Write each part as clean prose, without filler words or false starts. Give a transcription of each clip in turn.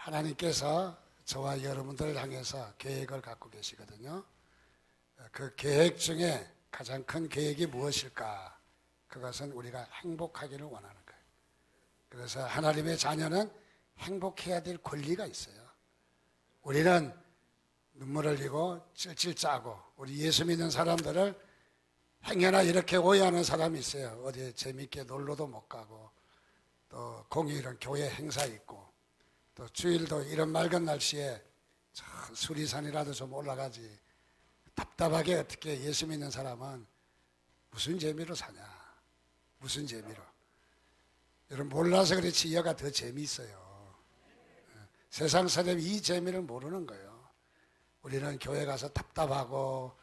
하나님께서 저와 여러분들을 향해서 계획을 갖고 계시거든요. 그 계획 중에 가장 큰 계획이 무엇일까? 그것은 우리가 행복하기를 원하는 거예요. 그래서 하나님의 자녀는 행복해야 될 권리가 있어요. 우리는 눈물 흘리고 찔찔 짜고, 우리 예수 믿는 사람들을 행여나 이렇게 오해하는 사람이 있어요. 어디 재밌게 놀러도 못 가고, 또 공휴일은 교회 행사 있고, 또 주일도 이런 맑은 날씨에 수리산이라도 좀 올라가지, 답답하게 어떻게 예수 믿는 사람은 무슨 재미로 사냐? 무슨 재미로? 여러분 몰라서 그렇지 여가 더 재미있어요. 세상 사람이 이 재미를 모르는 거예요. 우리는 교회 가서 답답하고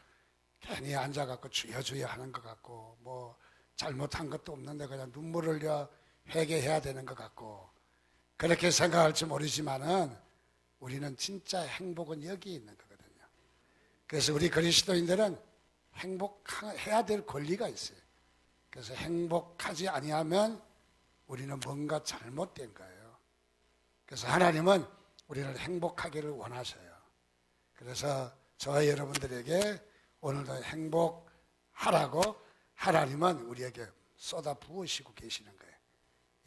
괜히 앉아갖고 주여주여 하는 것 같고, 뭐 잘못한 것도 없는데 그냥 눈물 흘려 회개해야 되는 것 같고, 그렇게 생각할지 모르지만은 우리는 진짜 행복은 여기 있는 거거든요. 그래서 우리 그리스도인들은 행복해야 될 권리가 있어요. 그래서 행복하지 아니하면 우리는 뭔가 잘못된 거예요. 그래서 하나님은 우리를 행복하기를 원하셔요. 그래서 저와 여러분들에게 오늘도 행복하라고 하나님은 우리에게 쏟아 부으시고 계시는 거예요.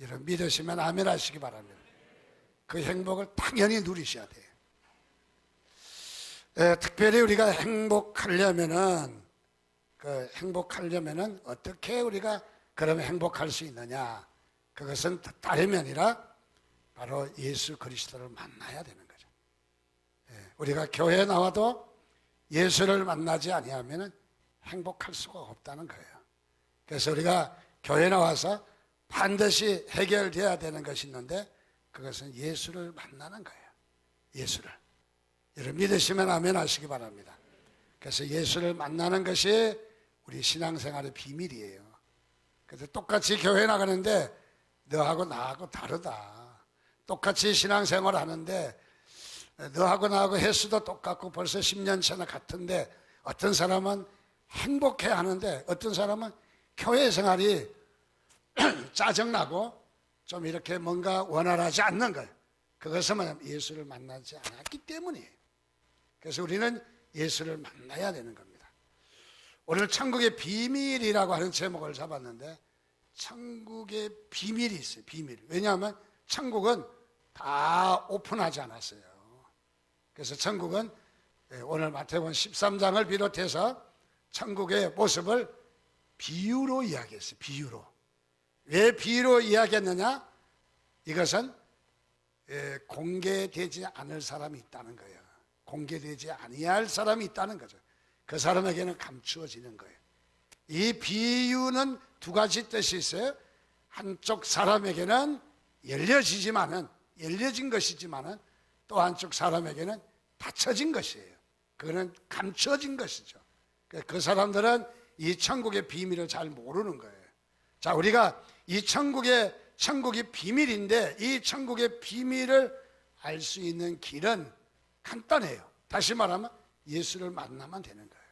여러분 믿으시면 아멘 하시기 바랍니다. 그 행복을 당연히 누리셔야 돼요. 특별히 우리가 행복하려면은 어떻게 우리가 그러면 행복할 수 있느냐? 그것은 다름이 아니라 바로 예수 그리스도를 만나야 되는 거죠. 우리가 교회에 나와도 예수를 만나지 아니하면은 행복할 수가 없다는 거예요. 그래서 우리가 교회에 나와서 반드시 해결돼야 되는 것이 있는데, 그것은 예수를 만나는 거예요. 예수를. 여러분 믿으시면 아멘 하시기 바랍니다. 그래서 예수를 만나는 것이 우리 신앙생활의 비밀이에요. 그래서 똑같이 교회 나가는데 너하고 나하고 다르다. 똑같이 신앙생활 하는데 너하고 나하고 횟수도 똑같고 벌써 10년 차나 같은데, 어떤 사람은 행복해 하는데 어떤 사람은 교회 생활이 짜증나고 좀 이렇게 뭔가 원활하지 않는 거예요. 그것은 뭐냐면 예수를 만나지 않았기 때문이에요. 그래서 우리는 예수를 만나야 되는 겁니다. 오늘 천국의 비밀이라고 하는 제목을 잡았는데, 천국의 비밀이 있어요. 비밀. 왜냐하면 천국은 다 오픈하지 않았어요. 그래서 천국은 오늘 마태복음 13장을 비롯해서 천국의 모습을 비유로 이야기했어요. 비유로. 왜 비유로 이야기했느냐? 이것은 공개되지 않을 사람이 있다는 거예요. 공개되지 아니할 사람이 있다는 거죠. 그 사람에게는 감추어지는 거예요. 이 비유는 두 가지 뜻이 있어요. 한쪽 사람에게는 열려진 것이지만은 또 한쪽 사람에게는 닫혀진 것이에요. 그거는 감추어진 것이죠. 그 사람들은 이 천국의 비밀을 잘 모르는 거예요. 자, 우리가 이 천국이 비밀인데, 이 천국의 비밀을 알 수 있는 길은 간단해요. 다시 말하면 예수를 만나면 되는 거예요.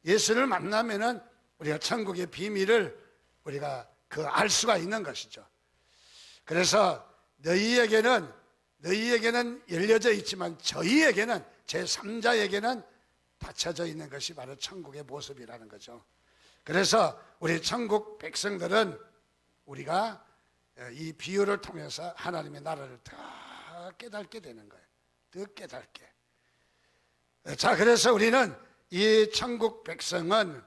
예수를 만나면은 우리가 천국의 비밀을 우리가 알 수가 있는 것이죠. 그래서 너희에게는 열려져 있지만 저희에게는, 제3자에게는 닫혀져 있는 것이 바로 천국의 모습이라는 거죠. 그래서 우리 천국 백성들은 우리가 이 비유를 통해서 하나님의 나라를 더 깨닫게 되는 거예요. 더 깨닫게. 자, 그래서 우리는 이 천국 백성은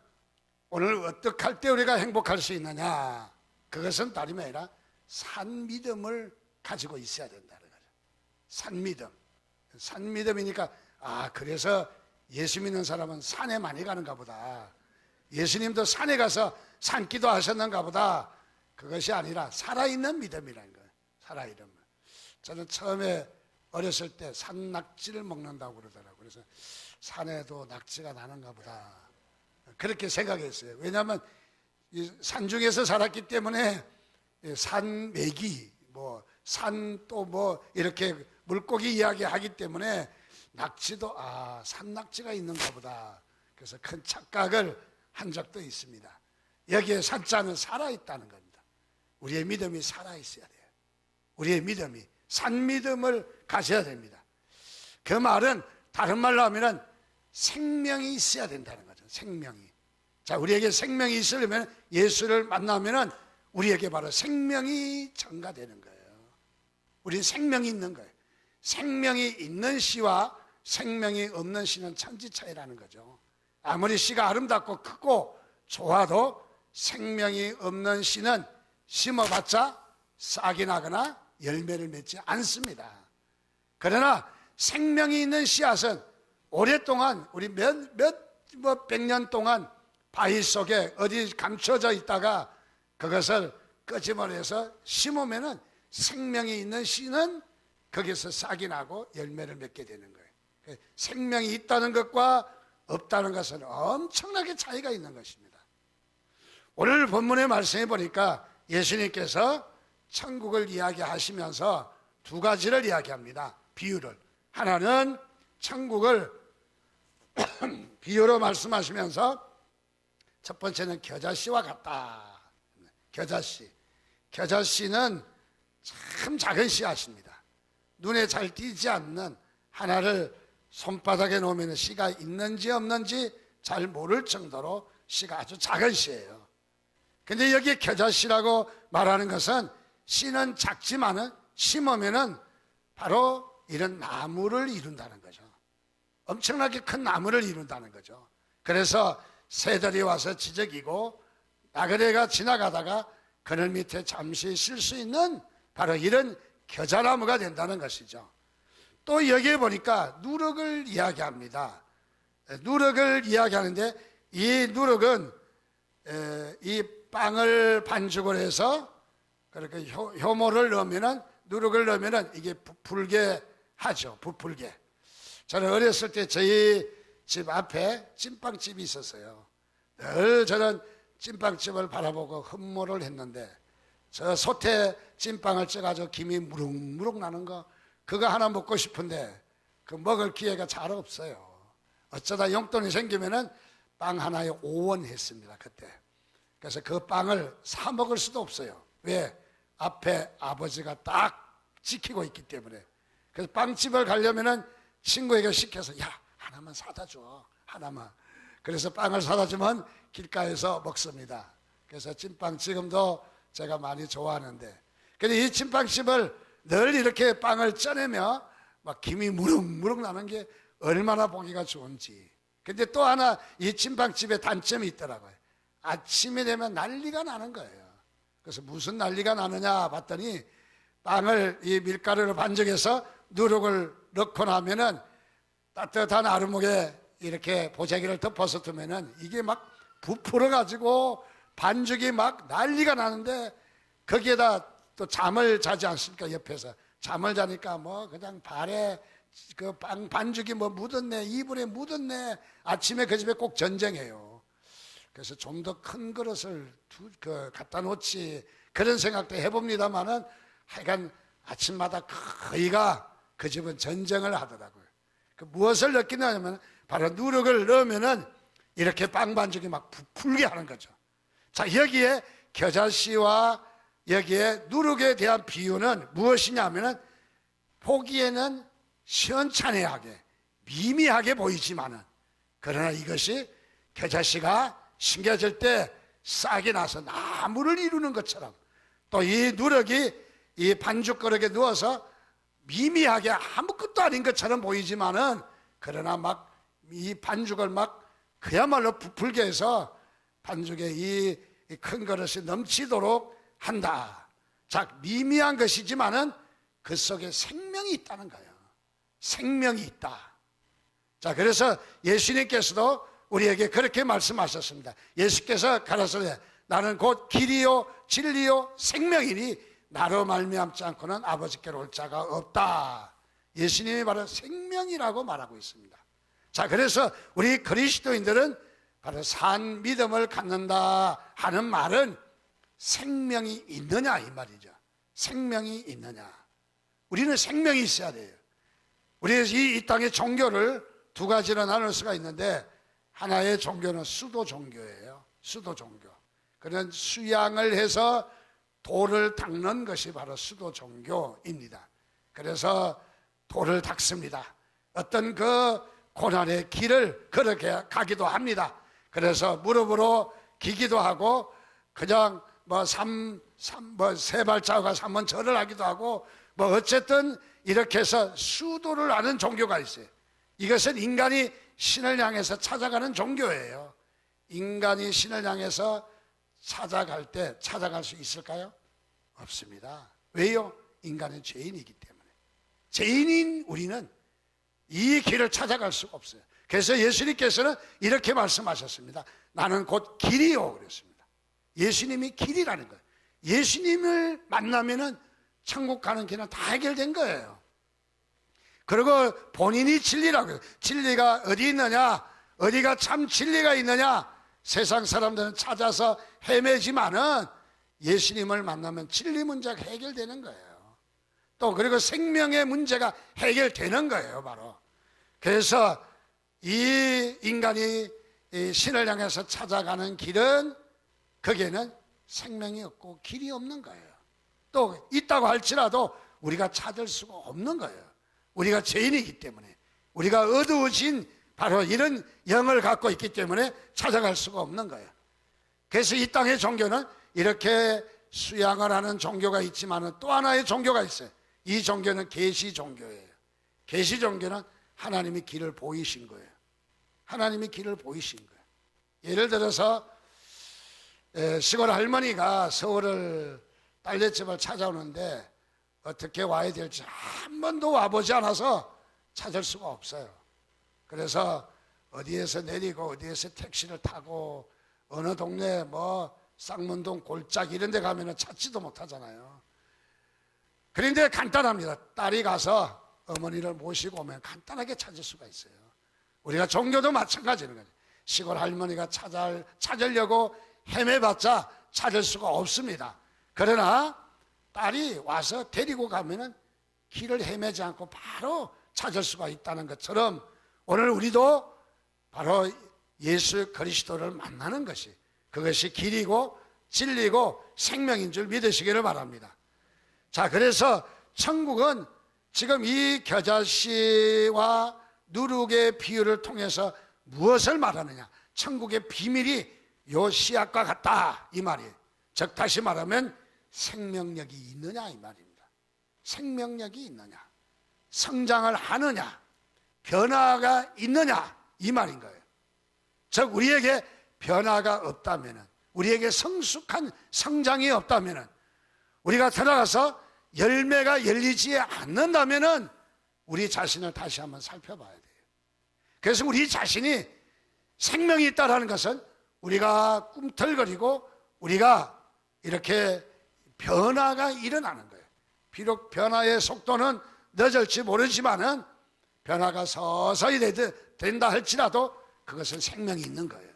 오늘 어떻게 할 때 우리가 행복할 수 있느냐? 그것은 다름이 아니라 산 믿음을 가지고 있어야 된다는 거죠. 산 믿음. 산 믿음이니까, 그래서 예수 믿는 사람은 산에 많이 가는가 보다. 예수님도 산에 가서 산기도 하셨는가 보다. 그것이 아니라 살아있는 믿음이라는 거예요. 살아있는. 저는 처음에 어렸을 때 산낙지를 먹는다고 그러더라고요. 그래서 산에도 낙지가 나는가 보다. 그렇게 생각했어요. 왜냐하면 이 산중에서 살았기 때문에 산메기, 산 또 이렇게 물고기 이야기하기 때문에 낙지도 산낙지가 있는가 보다. 그래서 큰 착각을 한 적도 있습니다. 여기에 산자는 살아있다는 겁니다. 우리의 믿음이 살아있어야 돼요. 우리의 믿음이 산 믿음을 가져야 됩니다. 그 말은 다른 말로 하면 생명이 있어야 된다는 거죠. 생명이. 자, 우리에게 생명이 있으려면 예수를 만나면 우리에게 바로 생명이 전가되는 거예요. 우리는 생명이 있는 거예요. 생명이 있는 씨와 생명이 없는 씨는 천지 차이라는 거죠. 아무리 씨가 아름답고 크고 좋아도 생명이 없는 씨는 심어봤자 싹이 나거나 열매를 맺지 않습니다. 그러나 생명이 있는 씨앗은 오랫동안 우리 백 년 동안 바위 속에 어디 감춰져 있다가 그것을 끄집어내서 심으면은 생명이 있는 씨는 거기서 싹이 나고 열매를 맺게 되는 거예요. 생명이 있다는 것과 없다는 것은 엄청나게 차이가 있는 것입니다. 오늘 본문의 말씀에 보니까 예수님께서 천국을 이야기하시면서 두 가지를 이야기합니다. 비유를. 하나는 천국을 비유로 말씀하시면서 첫 번째는 겨자씨와 같다. 겨자씨는 참 작은 씨앗입니다. 눈에 잘 띄지 않는, 하나를 손바닥에 놓으면 씨가 있는지 없는지 잘 모를 정도로 씨가 아주 작은 씨예요. 근데 여기에 겨자씨라고 말하는 것은 씨는 작지만은 심으면은 바로 이런 나무를 이룬다는 거죠. 엄청나게 큰 나무를 이룬다는 거죠. 그래서 새들이 와서 지저귀고 나그네가 지나가다가 그늘 밑에 잠시 쉴 수 있는 바로 이런 겨자나무가 된다는 것이죠. 또 여기에 보니까 누룩을 이야기합니다. 누룩을 이야기하는데 이 누룩은 이 빵을 반죽을 해서 그렇게 효모를 넣으면은, 누룩을 넣으면은 이게 부풀게 하죠. 부풀게. 저는 어렸을 때 저희 집 앞에 찐빵집이 있었어요. 늘 저는 찐빵집을 바라보고 흠모를 했는데, 저 솥에 찐빵을 쪄가지고 김이 무룩무룩 나는 거, 그거 하나 먹고 싶은데 그 먹을 기회가 잘 없어요. 어쩌다 용돈이 생기면은 빵 하나에 5원 했습니다, 그때. 그래서 그 빵을 사 먹을 수도 없어요. 왜? 앞에 아버지가 딱 지키고 있기 때문에. 그래서 빵집을 가려면은 친구에게 시켜서, 야, 하나만 사다 줘. 하나만. 그래서 빵을 사다 주면 길가에서 먹습니다. 그래서 찐빵 지금도 제가 많이 좋아하는데, 근데 이 찐빵집을 늘 이렇게 빵을 쪄내며 막 김이 무럭무럭 나는 게 얼마나 보기가 좋은지. 근데 또 하나 이 찐빵집에 단점이 있더라고요. 아침이 되면 난리가 나는 거예요. 그래서 무슨 난리가 나느냐 봤더니, 빵을 이 밀가루를 반죽해서 누룩을 넣고 나면은 따뜻한 아랫목에 이렇게 보자기를 덮어서 두면은 이게 막 부풀어 가지고 반죽이 막 난리가 나는데, 거기에다 또 잠을 자지 않습니까? 옆에서 잠을 자니까 뭐 그냥 발에 그 빵 반죽이 뭐 묻었네, 이불에 묻었네. 아침에 그 집에 꼭 전쟁해요. 그래서 좀 더 큰 그릇을 갖다 놓지, 그런 생각도 해봅니다만은 하여간 아침마다 거의가 그 집은 전쟁을 하더라고요. 그 무엇을 느끼냐면 바로 누룩을 넣으면은 이렇게 빵 반죽이 막 부풀게 하는 거죠. 자, 여기에 겨자씨와 여기에 누룩에 대한 비유는 무엇이냐면은, 보기에는 시원찮게하게 미미하게 보이지만은, 그러나 이것이 겨자씨가 심겨질 때 싹이 나서 나무를 이루는 것처럼, 또 이 누룩이 이 반죽그릇에 누워서 미미하게 아무것도 아닌 것처럼 보이지만은, 그러나 막 이 반죽을 막 그야말로 부풀게 해서 반죽에 이 큰 그릇이 넘치도록 한다. 자, 미미한 것이지만은 그 속에 생명이 있다는 거예요. 생명이 있다. 자, 그래서 예수님께서도 우리에게 그렇게 말씀하셨습니다. 예수께서 가라사대 나는 곧 길이요 진리요 생명이니 나로 말미암지 않고는 아버지께로 올 자가 없다. 예수님이 바로 생명이라고 말하고 있습니다. 자, 그래서 우리 그리스도인들은 바로 산 믿음을 갖는다 하는 말은 생명이 있느냐 이 말이죠. 생명이 있느냐. 우리는 생명이 있어야 돼요. 우리 이 땅의 종교를 두 가지로 나눌 수가 있는데, 하나의 종교는 수도 종교예요. 수도 종교. 그런 수양을 해서 돌을 닦는 것이 바로 수도 종교입니다. 그래서 돌을 닦습니다. 어떤 그 고난의 길을 그렇게 가기도 합니다. 그래서 무릎으로 기기도 하고 그냥 세 발자국 3번 절을 하기도 하고 어쨌든 이렇게 해서 수도를 하는 종교가 있어요. 이것은 인간이 신을 향해서 찾아가는 종교예요. 인간이 신을 향해서 찾아갈 때 찾아갈 수 있을까요? 없습니다. 왜요? 인간은 죄인이기 때문에. 죄인인 우리는 이 길을 찾아갈 수가 없어요. 그래서 예수님께서는 이렇게 말씀하셨습니다. 나는 곧 길이요 그랬습니다. 예수님이 길이라는 거예요. 예수님을 만나면은 천국 가는 길은 다 해결된 거예요. 그리고 본인이 진리라고 해요. 진리가 어디 있느냐, 어디가 참 진리가 있느냐, 세상 사람들은 찾아서 헤매지만은 예수님을 만나면 진리 문제가 해결되는 거예요. 또 그리고 생명의 문제가 해결되는 거예요, 바로. 그래서 이 인간이 이 신을 향해서 찾아가는 길은 거기에는 생명이 없고 길이 없는 거예요. 또 있다고 할지라도 우리가 찾을 수가 없는 거예요. 우리가 죄인이기 때문에, 우리가 어두워진 바로 이런 영을 갖고 있기 때문에 찾아갈 수가 없는 거예요. 그래서 이 땅의 종교는 이렇게 수양을 하는 종교가 있지만 또 하나의 종교가 있어요. 이 종교는 계시 종교예요. 계시 종교는 하나님이 길을 보이신 거예요. 하나님이 길을 보이신 거예요. 예를 들어서 시골 할머니가 서울을 딸내집을 찾아오는데 어떻게 와야 될지 한 번도 와보지 않아서 찾을 수가 없어요. 그래서 어디에서 내리고 어디에서 택시를 타고 어느 동네 쌍문동 골짜기 이런 데 가면 찾지도 못하잖아요. 그런데 간단합니다. 딸이 가서 어머니를 모시고 오면 간단하게 찾을 수가 있어요. 우리가 종교도 마찬가지인 거죠. 시골 할머니가 찾으려고 헤매봤자 찾을 수가 없습니다. 그러나 딸이 와서 데리고 가면은 길을 헤매지 않고 바로 찾을 수가 있다는 것처럼 오늘 우리도 바로 예수 그리스도를 만나는 것이 그것이 길이고 진리고 생명인 줄 믿으시기를 바랍니다. 자, 그래서 천국은 지금 이 겨자씨와 누룩의 비유를 통해서 무엇을 말하느냐? 천국의 비밀이 요 씨앗과 같다 이 말이에요. 즉 다시 말하면 생명력이 있느냐 이 말입니다. 생명력이 있느냐, 성장을 하느냐, 변화가 있느냐 이 말인 거예요. 즉 우리에게 변화가 없다면은, 우리에게 성숙한 성장이 없다면은, 우리가 들어가서 열매가 열리지 않는다면은 우리 자신을 다시 한번 살펴봐야 돼요. 그래서 우리 자신이 생명이 있다라는 것은 우리가 꿈틀거리고 우리가 이렇게 변화가 일어나는 거예요. 비록 변화의 속도는 늦을지 모르지만은 변화가 서서히 된다 할지라도 그것은 생명이 있는 거예요.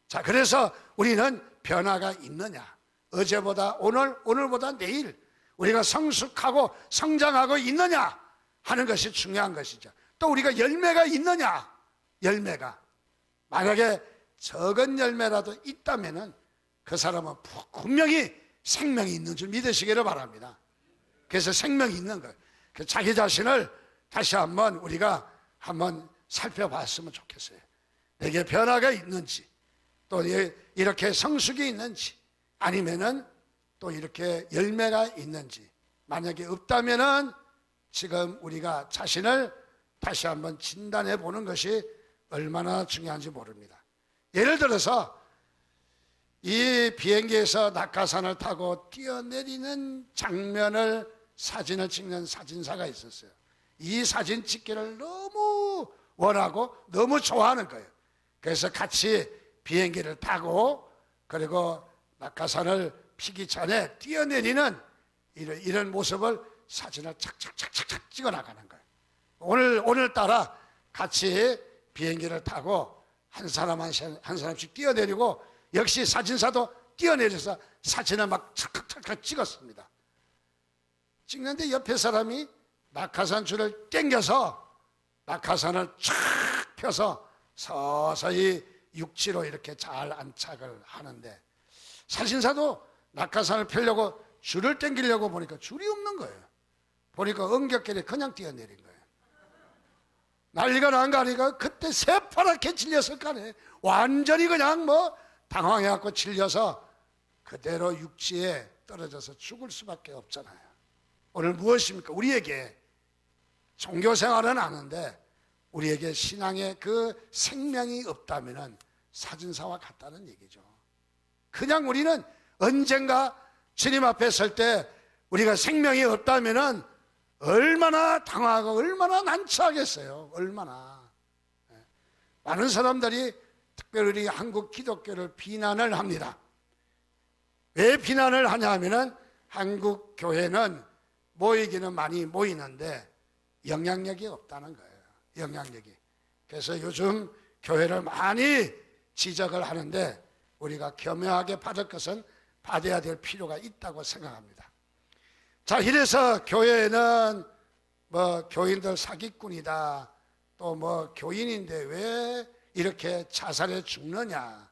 자, 그래서 우리는 변화가 있느냐, 어제보다 오늘, 오늘보다 내일 우리가 성숙하고 성장하고 있느냐 하는 것이 중요한 것이죠. 또 우리가 열매가 있느냐, 열매가 만약에 적은 열매라도 있다면은 그 사람은 분명히 생명이 있는 줄 믿으시기를 바랍니다. 그래서 생명이 있는 거예요. 자기 자신을 다시 한번 우리가 한번 살펴봤으면 좋겠어요. 내게 변화가 있는지, 또 이렇게 성숙이 있는지, 아니면은 또 이렇게 열매가 있는지. 만약에 없다면은 지금 우리가 자신을 다시 한번 진단해 보는 것이 얼마나 중요한지 모릅니다. 예를 들어서 이 비행기에서 낙하산을 타고 뛰어내리는 장면을 사진을 찍는 사진사가 있었어요. 이 사진 찍기를 너무 원하고 너무 좋아하는 거예요. 그래서 같이 비행기를 타고 그리고 낙하산을 피기 전에 뛰어내리는 이런 모습을 사진을 착착착착 찍어 나가는 거예요. 오늘따라 같이 비행기를 타고 한 사람씩 뛰어내리고 역시 사진사도 뛰어내려서 사진을 막 착착착 찍었습니다. 찍는데 옆에 사람이 낙하산 줄을 당겨서 낙하산을 쫙 펴서 서서히 육지로 이렇게 잘 안착을 하는데 사진사도 낙하산을 펴려고 줄을 당기려고 보니까 줄이 없는 거예요. 보니까 엉겹결에 그냥 뛰어내린 거예요. 난리가 난 거 아니까 그때 새파랗게 질렸을 거 아니에요. 완전히 그냥 뭐 당황해갖고 질려서 그대로 육지에 떨어져서 죽을 수밖에 없잖아요. 오늘 무엇입니까? 우리에게 종교생활은 아는데 우리에게 신앙의 그 생명이 없다면 사진사와 같다는 얘기죠. 그냥 우리는 언젠가 주님 앞에 설 때 우리가 생명이 없다면 얼마나 당황하고 얼마나 난처하겠어요. 얼마나. 많은 사람들이 특별히 한국 기독교를 비난을 합니다. 왜 비난을 하냐 하면은 한국 교회는 모이기는 많이 모이는데 영향력이 없다는 거예요. 영향력이. 그래서 요즘 교회를 많이 지적을 하는데 우리가 겸허하게 받을 것은 받아야 될 필요가 있다고 생각합니다. 자, 이래서 교회는 뭐 교인들 사기꾼이다, 또 뭐 교인인데 왜 이렇게 자살해 죽느냐,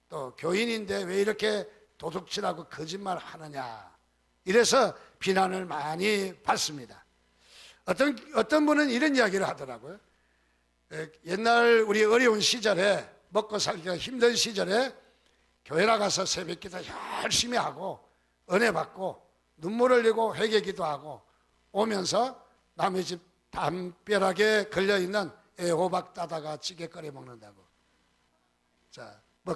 또 교인인데 왜 이렇게 도둑질하고 거짓말 하느냐, 이래서 비난을 많이 받습니다. 어떤 분은 이런 이야기를 하더라고요. 옛날 우리 어려운 시절에, 먹고 살기가 힘든 시절에 교회 나가서 새벽기도 열심히 하고 은혜 받고 눈물 흘리고 회개기도 하고 오면서 남의 집 담벼락에 걸려있는 애호박 따다가 찌개 끓여 먹는다고. 자, 뭐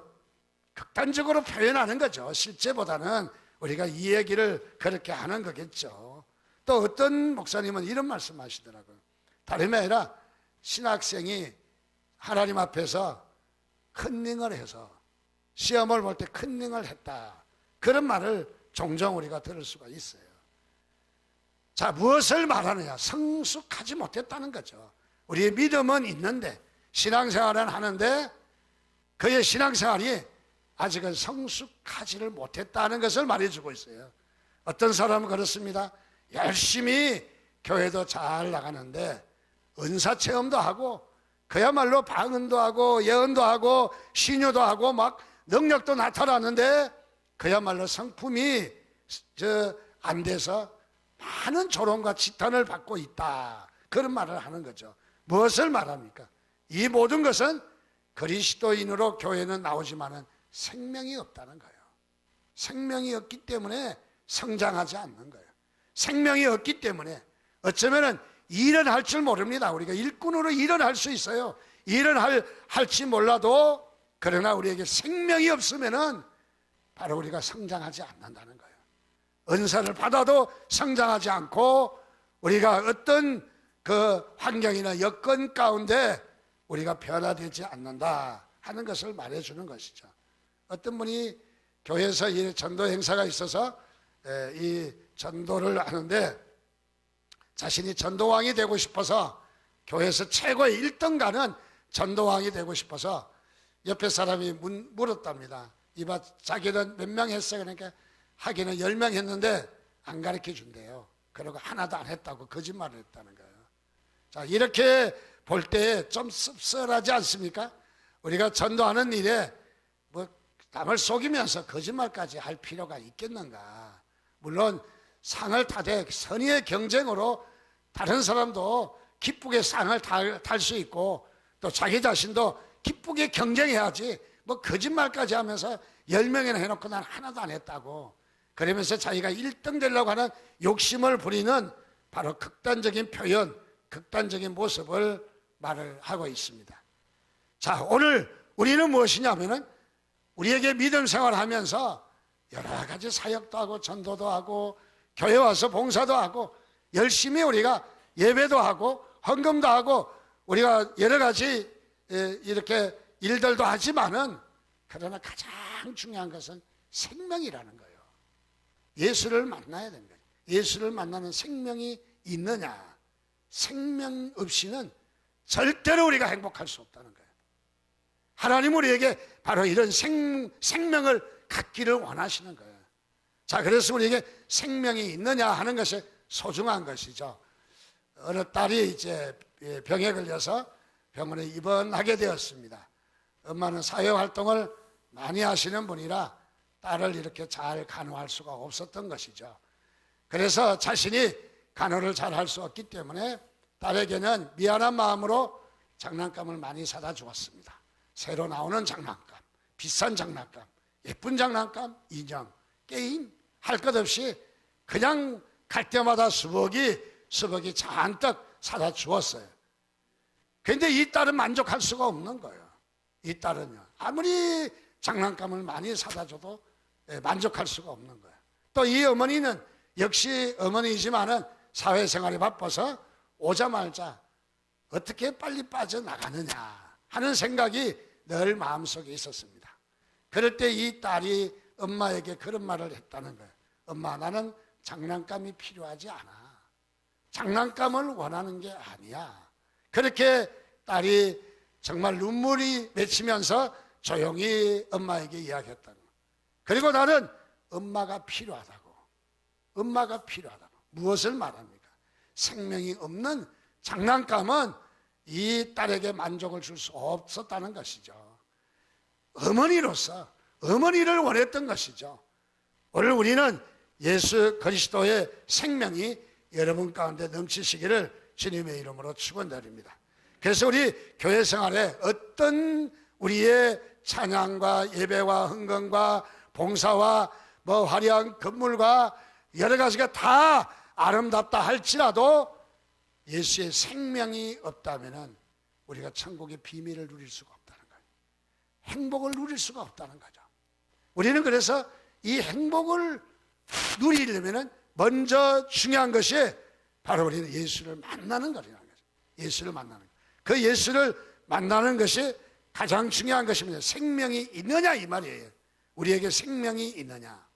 극단적으로 표현하는 거죠. 실제보다는 우리가 이 얘기를 그렇게 하는 거겠죠. 또 어떤 목사님은 이런 말씀 하시더라고요. 다름이 아니라 신학생이 하나님 앞에서 컨닝을 해서 시험을 볼 때 컨닝을 했다, 그런 말을 종종 우리가 들을 수가 있어요. 자, 무엇을 말하느냐? 성숙하지 못했다는 거죠. 우리의 믿음은 있는데, 신앙생활은 하는데 그의 신앙생활이 아직은 성숙하지를 못했다는 것을 말해주고 있어요. 어떤 사람은 그렇습니다. 열심히 교회도 잘 나가는데 은사체험도 하고 그야말로 방언도 하고 예언도 하고 신유도 하고 막 능력도 나타나는데 그야말로 성품이 안 돼서 많은 조롱과 지탄을 받고 있다, 그런 말을 하는 거죠. 무엇을 말합니까? 이 모든 것은 그리스도인으로 교회는 나오지만은 생명이 없다는 거예요. 생명이 없기 때문에 성장하지 않는 거예요. 생명이 없기 때문에 어쩌면은 일은 할 줄 모릅니다. 우리가 일꾼으로 일은 할 수 있어요. 일은 할지 몰라도, 그러나 우리에게 생명이 없으면은 바로 우리가 성장하지 않는다는 거예요. 은사를 받아도 성장하지 않고 우리가 어떤 그 환경이나 여건 가운데 우리가 변화되지 않는다 하는 것을 말해주는 것이죠. 어떤 분이 교회에서 이 전도 행사가 있어서 이 전도를 하는데 자신이 전도왕이 되고 싶어서, 교회에서 최고의 1등가는 전도왕이 되고 싶어서 옆에 사람이 물었답니다. 이봐, 자기는 몇 명 했어? 그러니까 하기는 10명 했는데 안 가르쳐 준대요. 그리고 하나도 안 했다고 거짓말을 했다는 거예요. 자, 이렇게 볼 때 좀 씁쓸하지 않습니까? 우리가 전도하는 일에 뭐 남을 속이면서 거짓말까지 할 필요가 있겠는가? 물론 상을 타되 선의의 경쟁으로 다른 사람도 기쁘게 상을 탈 수 있고 또 자기 자신도 기쁘게 경쟁해야지, 뭐 거짓말까지 하면서 10명이나 해놓고 난 하나도 안 했다고 그러면서 자기가 1등 되려고 하는 욕심을 부리는 바로 극단적인 표현, 극단적인 모습을 말을 하고 있습니다. 자, 오늘 우리는 무엇이냐면은 우리에게 믿음 생활하면서 여러 가지 사역도 하고 전도도 하고 교회 와서 봉사도 하고 열심히 우리가 예배도 하고 헌금도 하고 우리가 여러 가지 이렇게 일들도 하지만은, 그러나 가장 중요한 것은 생명이라는 거예요. 예수를 만나야 되는 거예요. 예수를 만나는 생명이 있느냐? 생명 없이는 절대로 우리가 행복할 수 없다는 거예요. 하나님 우리에게 바로 이런 생명을 갖기를 원하시는 거예요. 자, 그래서 우리에게 생명이 있느냐 하는 것이 소중한 것이죠. 어느 딸이 이제 병에 걸려서 병원에 입원하게 되었습니다. 엄마는 사회활동을 많이 하시는 분이라 딸을 이렇게 잘 간호할 수가 없었던 것이죠. 그래서 자신이 간호를 잘 할 수 없기 때문에 딸에게는 미안한 마음으로 장난감을 많이 사다 주었습니다. 새로 나오는 장난감, 비싼 장난감, 예쁜 장난감, 인형, 게임 할 것 없이 그냥 갈 때마다 수박이 잔뜩 사다 주었어요. 그런데 이 딸은 만족할 수가 없는 거예요. 이 딸은요, 아무리 장난감을 많이 사다 줘도 만족할 수가 없는 거예요. 또 이 어머니는 역시 어머니이지만은 사회생활이 바빠서 오자마자 어떻게 빨리 빠져나가느냐 하는 생각이 늘 마음속에 있었습니다. 그럴 때 이 딸이 엄마에게 그런 말을 했다는 거예요. 엄마, 나는 장난감이 필요하지 않아. 장난감을 원하는 게 아니야. 그렇게 딸이 정말 눈물이 맺히면서 조용히 엄마에게 이야기했다는 거예요. 그리고 나는 엄마가 필요하다고. 엄마가 필요하다고. 무엇을 말합니까? 생명이 없는 장난감은 이 딸에게 만족을 줄 수 없었다는 것이죠. 어머니로서 어머니를 원했던 것이죠. 오늘 우리는 예수 그리스도의 생명이 여러분 가운데 넘치시기를 주님의 이름으로 축원드립니다. 그래서 우리 교회 생활에 어떤 우리의 찬양과 예배와 흥건과 봉사와 화려한 건물과 여러 가지가 다 아름답다 할지라도 예수의 생명이 없다면 우리가 천국의 비밀을 누릴 수가 없다는 거예요. 행복을 누릴 수가 없다는 거죠. 우리는 그래서 이 행복을 누리려면 먼저 중요한 것이 바로 우리는 예수를 만나는 거라는 거죠. 예수를 만나는 것. 그 예수를 만나는 것이 가장 중요한 것입니다. 생명이 있느냐 이 말이에요. 우리에게 생명이 있느냐.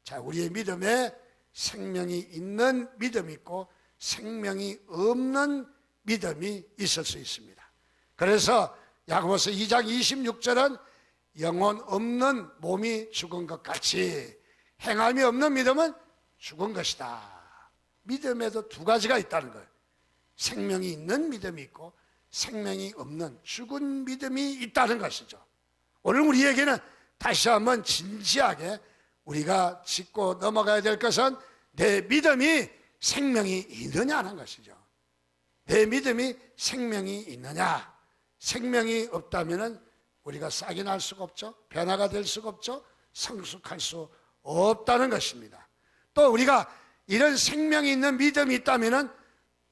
자, 우리의 믿음에 생명이 있는 믿음이 있고 생명이 없는 믿음이 있을 수 있습니다. 그래서 야고보서 2장 26절은 영혼 없는 몸이 죽은 것 같이 행함이 없는 믿음은 죽은 것이다. 믿음에도 두 가지가 있다는 거예요. 생명이 있는 믿음이 있고 생명이 없는 죽은 믿음이 있다는 것이죠. 오늘 우리에게는 다시 한번 진지하게 우리가 짚고 넘어가야 될 것은 내 믿음이 생명이 있느냐는 것이죠. 내 믿음이 생명이 있느냐. 생명이 없다면 우리가 싹이 날 수가 없죠. 변화가 될 수가 없죠. 성숙할 수 없다는 것입니다. 또 우리가 이런 생명이 있는 믿음이 있다면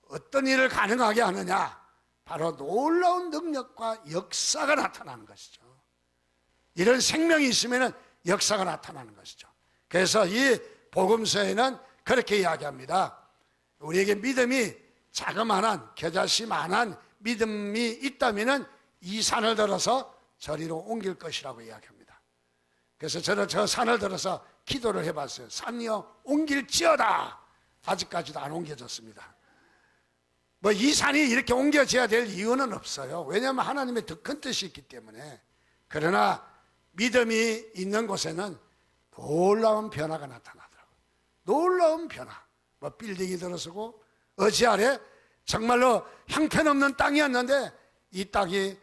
어떤 일을 가능하게 하느냐. 바로 놀라운 능력과 역사가 나타나는 것이죠. 이런 생명이 있으면 역사가 나타나는 것이죠. 그래서 이 복음서에는 그렇게 이야기합니다. 우리에게 믿음이 자그마한 겨자씨만한 믿음이 있다면 이 산을 들어서 저리로 옮길 것이라고 이야기합니다. 그래서 저는 저 산을 들어서 기도를 해봤어요. 산이여 옮길지어다. 아직까지도 안 옮겨졌습니다. 이 산이 이렇게 옮겨져야 될 이유는 없어요. 왜냐하면 하나님의 더 큰 뜻이 있기 때문에. 그러나 믿음이 있는 곳에는 놀라운 변화가 나타나더라고요. 놀라운 변화. 빌딩이 들어서고 어지 아래 정말로 형편없는 땅이었는데 이 땅이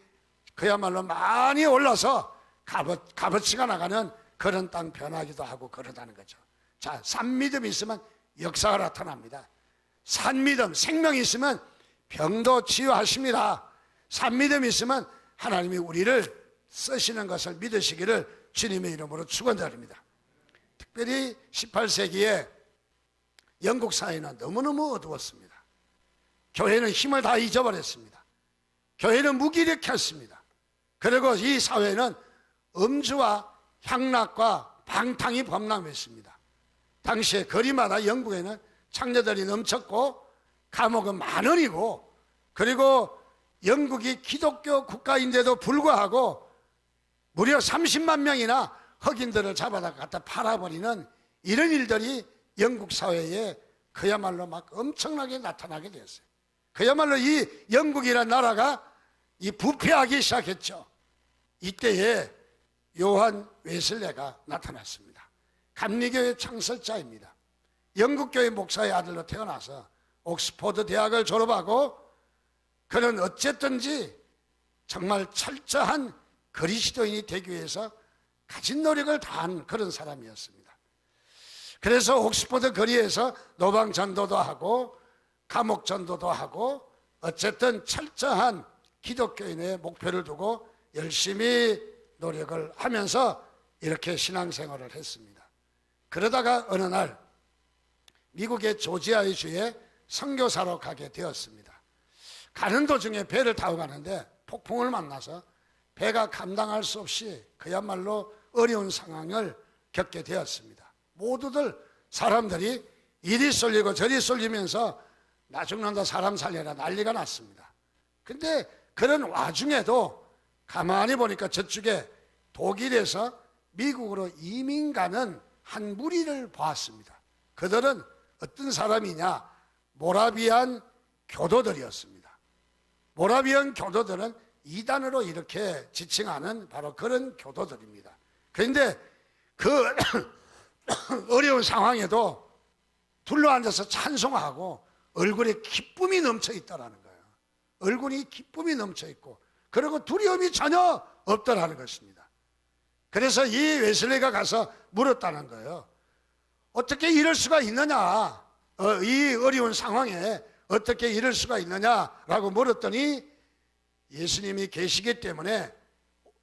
그야말로 많이 올라서 값어치가 나가는 그런 땅 변하기도 하고 그러다는 거죠. 자, 산 믿음이 있으면 역사가 나타납니다. 산 믿음, 생명이 있으면 병도 치유하십니다. 산 믿음이 있으면 하나님이 우리를 쓰시는 것을 믿으시기를 주님의 이름으로 축원드립니다. 특별히 18세기에 영국 사회는 너무너무 어두웠습니다. 교회는 힘을 다 잊어버렸습니다. 교회는 무기력했습니다. 그리고 이 사회는 음주와 향락과 방탕이 범람했습니다. 당시에 거리마다 영국에는 창녀들이 넘쳤고 감옥은 만원이고, 그리고 영국이 기독교 국가인데도 불구하고 무려 30만 명이나 흑인들을 잡아다 갖다 팔아버리는 이런 일들이 영국 사회에 그야말로 막 엄청나게 나타나게 되었어요. 그야말로 이 영국이라는 나라가 이 부패하기 시작했죠. 이때에 요한 웨슬레가 나타났습니다. 감리교의 창설자입니다. 영국교회 목사의 아들로 태어나서 옥스퍼드 대학을 졸업하고 그는 어쨌든지 정말 철저한 그리스도인이 되기 위해서 가진 노력을 다한 그런 사람이었습니다. 그래서 옥스퍼드 거리에서 노방 전도도 하고 감옥 전도도 하고 어쨌든 철저한 기독교인의 목표를 두고 열심히 노력을 하면서 이렇게 신앙생활을 했습니다. 그러다가 어느 날 미국의 조지아의 주에 선교사로 가게 되었습니다. 가는 도중에 배를 타고 가는데 폭풍을 만나서 배가 감당할 수 없이 그야말로 어려운 상황을 겪게 되었습니다. 모두들 사람들이 이리 쏠리고 저리 쏠리면서 나 죽는다 사람 살려라 난리가 났습니다. 근데 그런 와중에도 가만히 보니까 저쪽에 독일에서 미국으로 이민 가는 한 무리를 보았습니다. 그들은 어떤 사람이냐? 모라비안 교도들이었습니다. 모라비안 교도들은 이단으로 이렇게 지칭하는 바로 그런 교도들입니다. 그런데 그 어려운 상황에도 둘러앉아서 찬송하고 얼굴에 기쁨이 넘쳐 있다라는 거예요. 얼굴이 기쁨이 넘쳐 있고 그리고 두려움이 전혀 없다라는 것입니다. 그래서 이 웨슬리가 가서 물었다는 거예요. 어떻게 이럴 수가 있느냐? 이 어려운 상황에 어떻게 이럴 수가 있느냐라고 물었더니 예수님이 계시기 때문에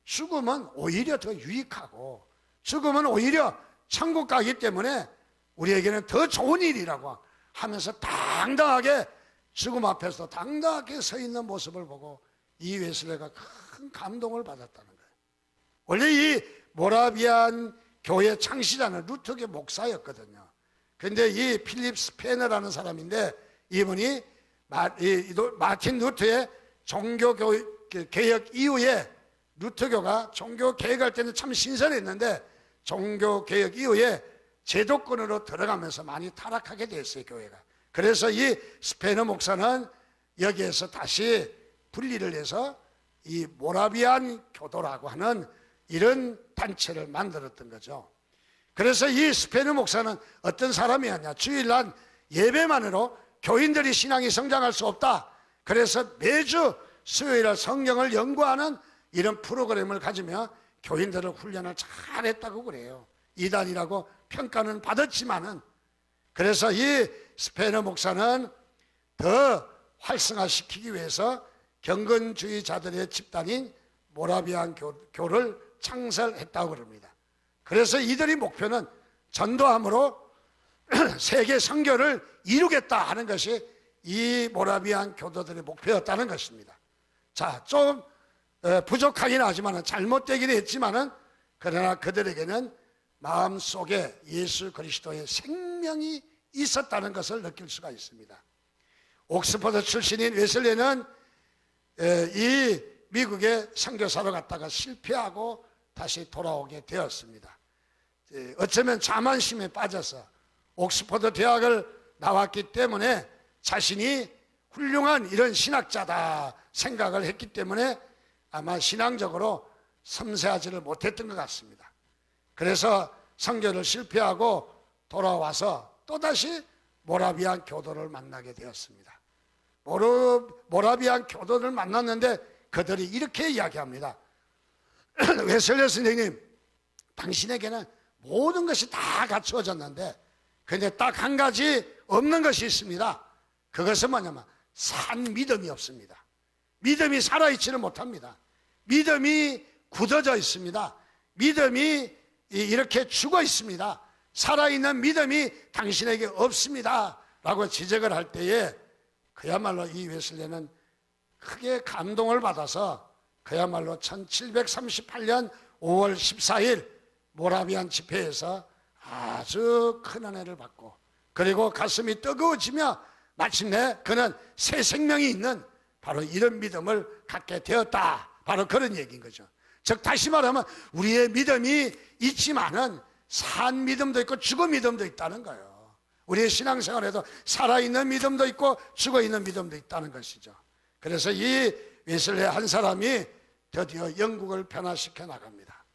죽음은 오히려 더 유익하고 죽음은 오히려 천국 가기 때문에 우리에게는 더 좋은 일이라고 하면서 당당하게 죽음 앞에서 당당하게 서 있는 모습을 보고 이 웨슬레가 큰 감동을 받았다는 거예요. 원래 이 모라비안 교회 창시자는 루터교 목사였거든요. 그런데 이 필립 스페너라는 사람인데 이분이 마틴 루터의 종교개혁 이후에 루터교가 종교개혁할 때는 참 신선했는데 종교개혁 이후에 제도권으로 들어가면서 많이 타락하게 됐어요, 교회가. 그래서 이 스페너 목사는 여기에서 다시 분리를 해서 이 모라비안 교도라고 하는 이런 단체를 만들었던 거죠. 그래서 이 스페너 목사는 어떤 사람이었냐? 주일날 예배만으로 교인들이 신앙이 성장할 수 없다. 그래서 매주 수요일날 성경을 연구하는 이런 프로그램을 가지며 교인들을 훈련을 잘했다고 그래요. 이단이라고 평가는 받았지만은 그래서 이 스페너 목사는 더 활성화시키기 위해서 경건주의자들의 집단인 모라비안 교를 창설했다고 그럽니다. 그래서 이들의 목표는 전도함으로 세계 선교를 이루겠다 하는 것이 이 모라비안 교도들의 목표였다는 것입니다. 자, 좀 부족하긴 하지만 잘못되긴 했지만은 그러나 그들에게는 마음속에 예수 그리스도의 생명이 있었다는 것을 느낄 수가 있습니다. 옥스퍼드 출신인 웨슬리는 이 미국에 선교사로 갔다가 실패하고 다시 돌아오게 되었습니다. 어쩌면 자만심에 빠져서 옥스퍼드 대학을 나왔기 때문에 자신이 훌륭한 이런 신학자다 생각을 했기 때문에 아마 신앙적으로 섬세하지를 못했던 것 같습니다. 그래서 선교를 실패하고 돌아와서 또다시 모라비안 교도를 만나게 되었습니다. 모라비안 교도를 만났는데 그들이 이렇게 이야기합니다. 웨슬리 선생님, 당신에게는 모든 것이 다 갖추어졌는데 그런데 딱 한 가지 없는 것이 있습니다. 그것은 뭐냐면 산 믿음이 없습니다. 믿음이 살아있지를 못합니다. 믿음이 굳어져 있습니다. 믿음이 이렇게 죽어 있습니다. 살아있는 믿음이 당신에게 없습니다 라고 지적을 할 때에 그야말로 이 웨슬리는 크게 감동을 받아서 그야말로 1738년 5월 14일 모라비안 집회에서 아주 큰 은혜를 받고 그리고 가슴이 뜨거워지며 마침내 그는 새 생명이 있는 바로 이런 믿음을 갖게 되었다. 바로 그런 얘기인 거죠. 즉 다시 말하면 우리의 믿음이 있지만은 산 믿음도 있고 죽은 믿음도 있다는 거예요. 우리의 신앙생활에도 살아있는 믿음도 있고 죽어있는 믿음도 있다는 것이죠. 그래서 이 웨슬리 한 사람이 드디어 영국을 변화시켜 나갑니다.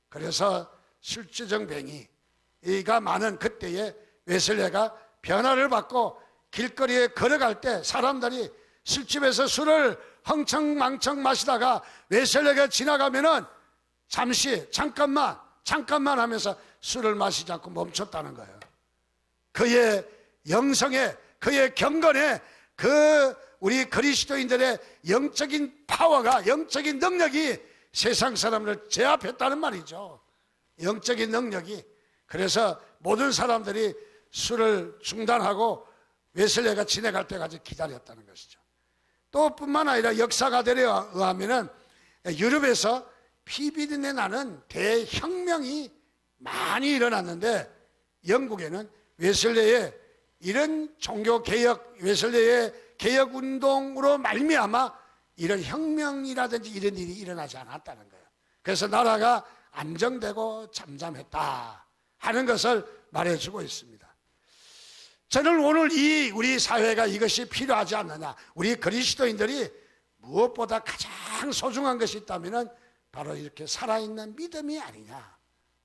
그래서 술주정뱅이가 많은 그때에 웨슬리가 변화를 받고 길거리에 걸어갈 때 사람들이 술집에서 술을 흥청망청 마시다가 웨슬리가 지나가면은 잠깐만 하면서 술을 마시지 않고 멈췄다는 거예요. 그의 영성에, 그의 경건에, 그 우리 그리스도인들의 영적인 파워가, 영적인 능력이 세상 사람을 제압했다는 말이죠. 영적인 능력이. 그래서 모든 사람들이 술을 중단하고 웨슬레가 진행할 때까지 기다렸다는 것이죠. 또 뿐만 아니라 역사가들에 의하면 유럽에서 피비린내 나는 대혁명이 많이 일어났는데, 영국에는 웨슬레의 이런 종교개혁, 웨슬레의 개혁운동으로 말미암아 이런 혁명이라든지 이런 일이 일어나지 않았다는 거예요. 그래서 나라가 안정되고 잠잠했다 하는 것을 말해주고 있습니다. 저는 오늘 우리 사회가 이것이 필요하지 않느냐, 우리 그리스도인들이 무엇보다 가장 소중한 것이 있다면 바로 이렇게 살아있는 믿음이 아니냐,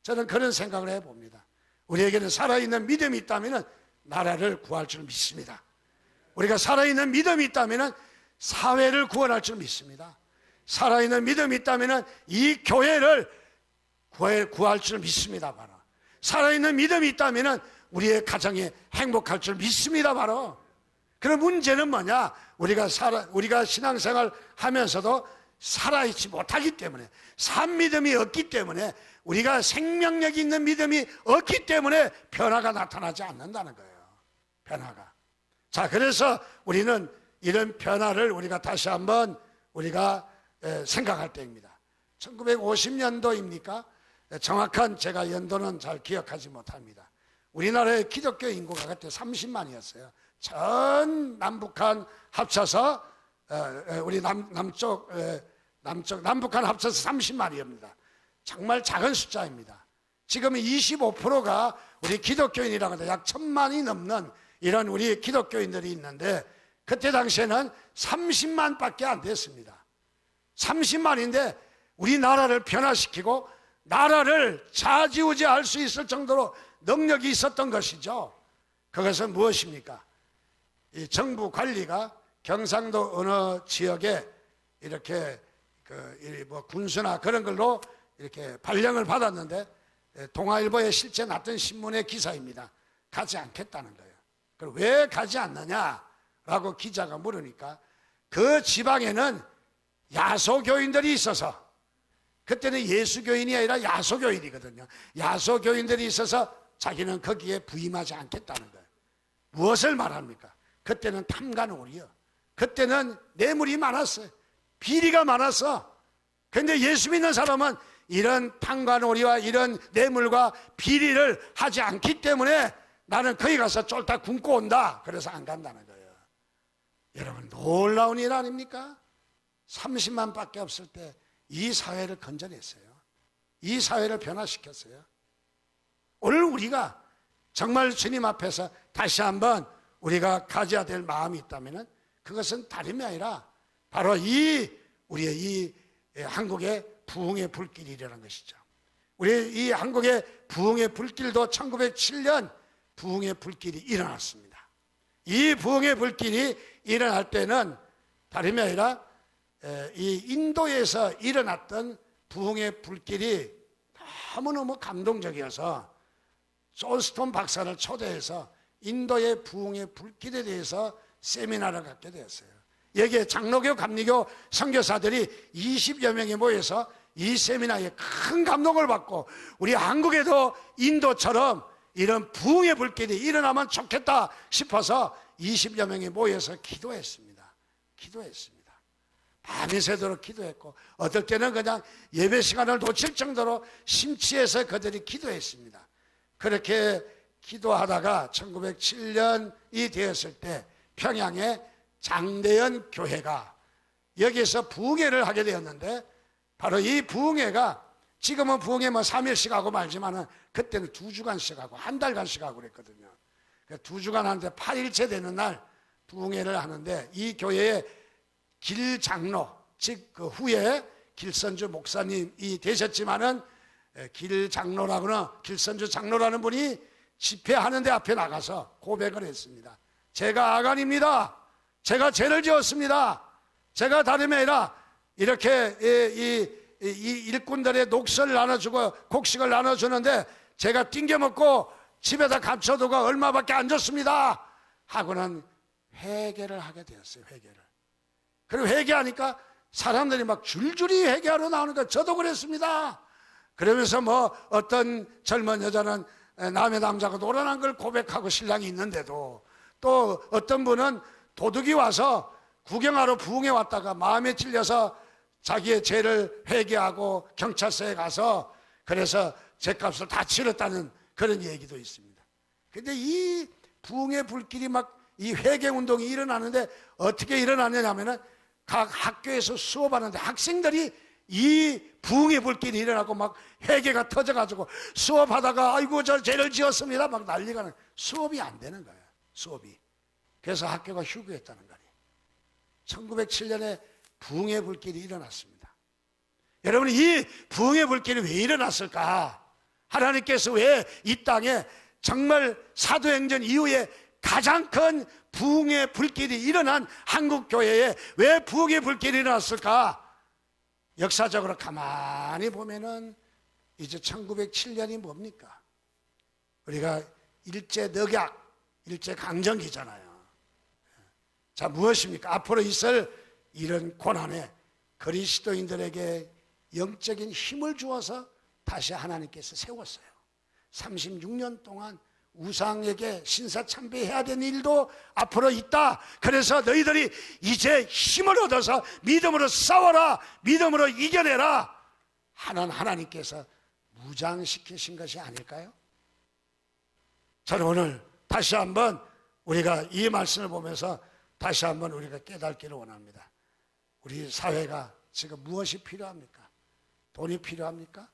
저는 그런 생각을 해봅니다. 우리에게는 살아있는 믿음이 있다면 나라를 구할 줄 믿습니다. 우리가 살아있는 믿음이 있다면 사회를 구원할 줄 믿습니다. 살아있는 믿음이 있다면 이 교회를 구할 줄 믿습니다. 바로 살아있는 믿음이 있다면 우리의 가정이 행복할 줄 믿습니다. 바로. 그런 문제는 뭐냐, 우리가 신앙생활 하면서도 살아있지 못하기 때문에, 산 믿음이 없기 때문에, 우리가 생명력 있는 믿음이 없기 때문에 변화가 나타나지 않는다는 거예요. 변화가. 자, 그래서 우리는 이런 변화를 우리가 다시 한번 우리가 생각할 때입니다. 1950년도입니까? 정확한 제가 연도는 잘 기억하지 못합니다. 우리나라의 기독교 인구가 그때 30만이었어요. 전 남북한 합쳐서 우리 남북한 합쳐서 30만이옵니다. 정말 작은 숫자입니다. 지금은 25%가 우리 기독교인이라고 해서 약 1000만이 넘는 이런 우리 기독교인들이 있는데, 그때 당시에는 30만 밖에 안 됐습니다. 30만인데 우리나라를 변화시키고 나라를 좌지우지할 수 있을 정도로 능력이 있었던 것이죠. 그것은 무엇입니까? 이 정부 관리가 경상도 어느 지역에 이렇게 군수나 그런 걸로 이렇게 발령을 받았는데, 동아일보에 실제 났던 신문의 기사입니다. 가지 않겠다는 거예요. 그럼 왜 가지 않느냐라고 기자가 물으니까, 그 지방에는 야소교인들이 있어서, 그때는 예수교인이 아니라 야소교인이거든요. 야소교인들이 있어서 자기는 거기에 부임하지 않겠다는 거예요. 무엇을 말합니까? 그때는 탐관오리요. 그때는 뇌물이 많았어요. 비리가 많았어. 그런데 예수 믿는 사람은 이런 탐관오리와 이런 뇌물과 비리를 하지 않기 때문에 나는 거기 가서 쫄딱 굶고 온다. 그래서 안 간다는 거예요. 여러분, 놀라운 일 아닙니까? 30만 밖에 없을 때 이 사회를 건져냈어요. 이 사회를 변화시켰어요. 오늘 우리가 정말 주님 앞에서 다시 한번 우리가 가져야 될 마음이 있다면 그것은 다름이 아니라 바로 우리의 이 한국의 부흥의 불길이라는 것이죠. 우리 이 한국의 부흥의 불길도 1907년 부흥의 불길이 일어났습니다. 이 부흥의 불길이 일어날 때는 다름이 아니라 이 인도에서 일어났던 부흥의 불길이 너무너무 감동적이어서 존 스톤 박사를 초대해서 인도의 부흥의 불길에 대해서 세미나를 갖게 되었어요. 여기에 장로교, 감리교 선교사들이 20여 명이 모여서 이 세미나에 큰 감동을 받고, 우리 한국에도 인도처럼 이런 부흥의 불길이 일어나면 좋겠다 싶어서 20여 명이 모여서 기도했습니다. 밤이 새도록 기도했고, 어떨 때는 그냥 예배 시간을 놓칠 정도로 심취해서 그들이 기도했습니다. 그렇게 기도하다가 1907년이 되었을 때 평양에 장대현 교회가 여기에서 부흥회를 하게 되었는데, 바로 이 부흥회가 지금은 부흥회 3일씩 하고 말지만은 그때는 2주간씩 하고 한 달간씩 하고 그랬거든요. 2주간 하는데 8일째 되는 날 부흥회를 하는데, 이 교회의 길장로, 즉 그 후에 길선주 목사님이 되셨지만은 길선주 장로라는 분이 집회하는데 앞에 나가서 고백을 했습니다. 제가 아간입니다. 제가 죄를 지었습니다. 제가 다름이 아니라 이렇게 이 일꾼들의 녹슬을 나눠주고 곡식을 나눠주는데 제가 띵겨먹고 집에다 감춰두고 얼마밖에 안 줬습니다 하고는 회개를 하게 되었어요. 회개를. 그리고 회개하니까 사람들이 막 줄줄이 회개하러 나오는 거예요. 저도 그랬습니다. 그러면서 뭐 어떤 젊은 여자는 남의 남자가 노란한 걸 고백하고 신랑이 있는데도, 또 어떤 분은 도둑이 와서 구경하러 부흥에 왔다가 마음에 찔려서 자기의 죄를 회개하고 경찰서에 가서 그래서 죄값을 다 치렀다는 그런 얘기도 있습니다. 근데 이 부흥의 불길이 막 이 회개 운동이 일어나는데 어떻게 일어나느냐면은 각 학교에서 수업하는데 학생들이 이 부흥의 불길이 일어나고 막 회개가 터져가지고 수업하다가 아이고 저 죄를 지었습니다 막 난리가 나요. 수업이 안 되는 거예요. 수업이. 그래서 학교가 휴교했다는 거예요. 1907년에 부흥의 불길이 일어났습니다. 여러분, 이 부흥의 불길이 왜 일어났을까? 하나님께서 왜 이 땅에 정말 사도행전 이후에 가장 큰 부흥의 불길이 일어난 한국교회에 왜 부흥의 불길이 일어났을까? 역사적으로 가만히 보면은 이제 1907년이 뭡니까? 우리가 일제늑약, 일제강점기잖아요. 자, 무엇입니까? 앞으로 있을 이런 고난에 그리스도인들에게 영적인 힘을 주어서 다시 하나님께서 세웠어요. 36년 동안 우상에게 신사참배해야 되는 일도 앞으로 있다. 그래서 너희들이 이제 힘을 얻어서 믿음으로 싸워라, 믿음으로 이겨내라 하는 하나님께서 무장시키신 것이 아닐까요? 저는 오늘 다시 한번 우리가 이 말씀을 보면서 다시 한번 우리가 깨닫기를 원합니다. 우리 사회가 지금 무엇이 필요합니까? 돈이 필요합니까?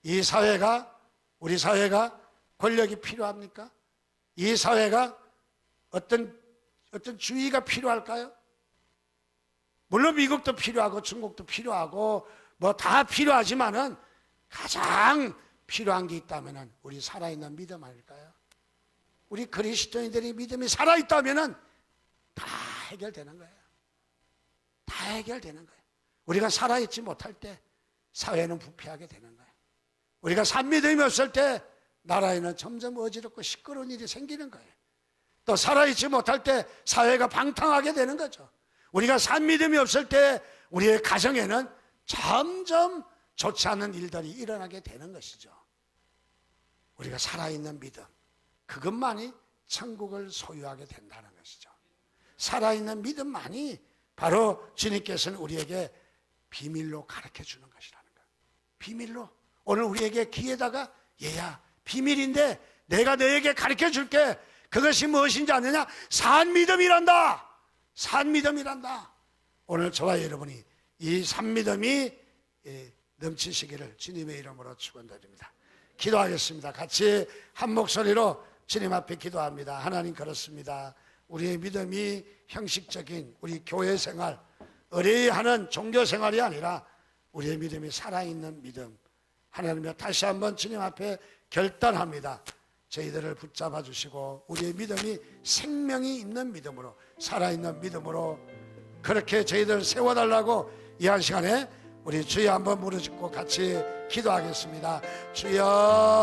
이 사회가, 우리 사회가 권력이 필요합니까? 이 사회가 어떤 주의가 필요할까요? 물론 미국도 필요하고 중국도 필요하고 뭐 다 필요하지만은 가장 필요한 게 있다면은 우리 살아있는 믿음 아닐까요? 우리 그리스도인들이 믿음이 살아있다면은 다 해결되는 거예요. 다 해결되는 거예요. 우리가 살아있지 못할 때 사회는 부패하게 되는 거예요. 우리가 산 믿음이 없을 때 나라에는 점점 어지럽고 시끄러운 일이 생기는 거예요. 또 살아있지 못할 때 사회가 방탕하게 되는 거죠. 우리가 산 믿음이 없을 때 우리의 가정에는 점점 좋지 않은 일들이 일어나게 되는 것이죠. 우리가 살아있는 믿음, 그것만이 천국을 소유하게 된다는 것이죠. 살아있는 믿음만이 바로 주님께서는 우리에게 비밀로 가르쳐 주는 것이라는 거예요. 비밀로. 오늘 우리에게 귀에다가 얘야, 비밀인데 내가 너에게 가르쳐 줄게. 그것이 무엇인지 아느냐? 산 믿음이란다. 산 믿음이란다. 오늘 저와 여러분이 이 산 믿음이 넘치시기를 주님의 이름으로 축원드립니다. 기도하겠습니다. 같이 한 목소리로 주님 앞에 기도합니다. 하나님, 그렇습니다. 우리의 믿음이 형식적인 우리 교회 생활, 의례하는 종교 생활이 아니라 우리의 믿음이 살아있는 믿음, 하나님이여 다시 한번 주님 앞에 결단합니다. 저희들을 붙잡아 주시고 우리의 믿음이 생명이 있는 믿음으로, 살아있는 믿음으로 그렇게 저희들을 세워달라고 이 한 시간에 우리 주여 한번 무릎 짓고 같이 기도하겠습니다. 주여.